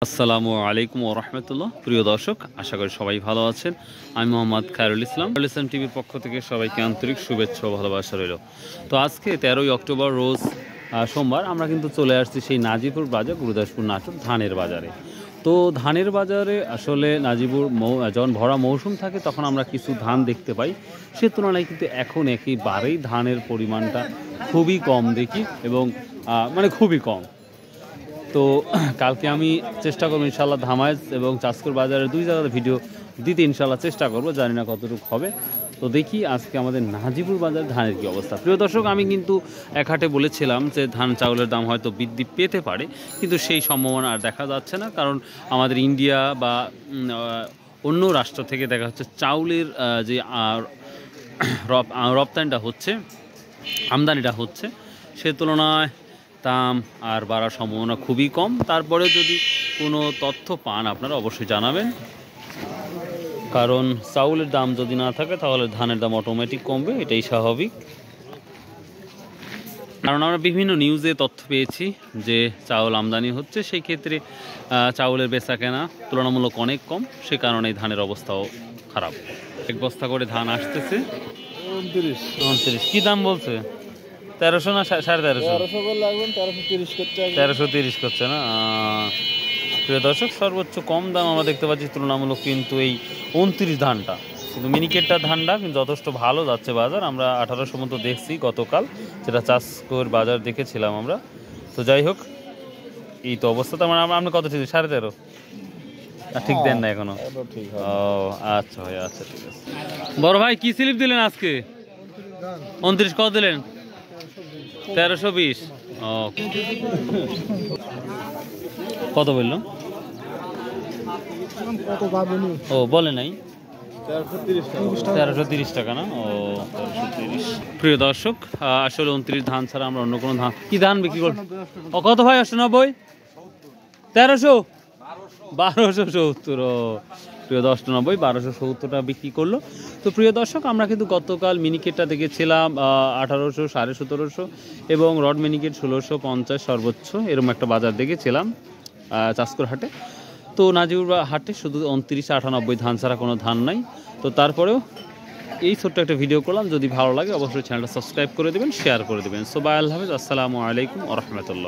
আসসালামু আলাইকুম ওয়া রাহমাতুল্লাহ। প্রিয় দর্শক, আশা করি সবাই ভালো আছেন। আমি মোহাম্মদ খায়রুল ইসলাম টিভির পক্ষ থেকে সবাইকে আন্তরিক শুভেচ্ছা ও ভালোবাসা রইল। তো আজকে 13ই অক্টোবর রোজ সোমবার আমরা কিন্তু চলে আসছি সেই নাজিপুর বাজার, গুরুদাসপুর নাটোর ধানের বাজারে। তো ধানের বাজারে আসলে নাজিপুর যখন ভরা মৌসুম থাকে তখন আমরা কিছু ধান দেখতে পাই, সে তুলনায় কিন্তু এখন একেবারেই ধানের পরিমাণটা খুবই কম দেখি এবং খুবই কম। তো কালকে আমি চেষ্টা করবো ইনশাল্লাহ ধামাইজ এবং চাষকর বাজারের দুই জায়গায় ভিডিও দিতে ইনশাল্লাহ চেষ্টা করব, জানি না কতটুকু হবে। তো দেখি আজকে আমাদের নাজিপুর বাজার ধানের কী অবস্থা। প্রিয় দর্শক, আমি কিন্তু এক হাটে বলেছিলাম যে ধান চাউলের দাম হয়তো বৃদ্ধি পেতে পারে, কিন্তু সেই সম্ভাবনা আর দেখা যাচ্ছে না, কারণ আমাদের ইন্ডিয়া বা অন্য রাষ্ট্র থেকে দেখা যাচ্ছে চাউলের যে রপ্তানিটা হচ্ছে, আমদানিটা হচ্ছে, সে তুলনায় দাম আর বাড়ার সম্ভাবনা খুবই কম। তারপরে যদি কোনো তথ্য পান আপনারা অবশ্যই জানাবেন, কারণ চাউলের দাম যদি না থাকে তাহলে ধানের দাম অটোমেটিক কমবে, এটাই স্বাভাবিক। কারণ আমরা বিভিন্ন নিউজে তথ্য পেয়েছি যে চাউল আমদানি হচ্ছে, সেই ক্ষেত্রে চাউলের বেচা কেনা তুলনামূলক অনেক কম, সে কারণে ধানের অবস্থাও খারাপ। এক বস্তা করে ধান আসতেছে 29। কী দাম বলছে? 1300 না 1350? 1330 করছে না। প্রিয় দর্শক, সর্বোচ্চ কম দাম আমরা দেখতে পাচ্ছি তুলনামূলক কিন্তু এই 29 ধানটা, কিন্তু মিনিকেটটা ধানটা কিন্তু যথেষ্ট ভালো যাচ্ছে বাজার। আমরা 1800 মতো দেখছি গতকাল, যেটা চাষকর বাজার দেখেছিলাম আমরা। তো যাই হোক, এই তো অবস্থা। তো আপনি কত ঠিক 13.5? ঠিক দেন না এখনো? ও আচ্ছা ভাই, আচ্ছা ঠিক আছে। বড় ভাই, কি স্লিপ দিলেন আজকে? 29 কত দিলেন? 1320। ও কত বললো? ও বলে নাই, 1330 টাকা না? ও 1330। প্রিয় দর্শক, আসলে 29 ধান ছাড়া আমরা অন্য কোনো ধান, কি ধান বিক্রি করব? ও কত ভাই? 98? 1300? 1270। ও প্রিয় 1090, 1270 টাকা বিক্রি করলো। তো প্রিয় দর্শক, আমরা কিন্তু গতকাল মিনিকেটটা দেখেছিলাম 1800, 1750 এবং রড মিনিকেট 1650 সর্বোচ্চ, এরকম একটা বাজার দেখেছিলাম চাষকর হাটে। তো নাজিপুর হাটে শুধু 2998 ধান ছাড়া কোনো ধান নাই। তো তারপরেও এই ছোট্ট একটা ভিডিও করলাম, যদি ভালো লাগে অবশ্যই চ্যানেলটা সাবস্ক্রাইব করে দেবেন, শেয়ার করে দেবেন। সো বাই, আল্লাহ হাফেজ, আসসালামু আলাইকুম ওয়া রাহমাতুল্লাহ।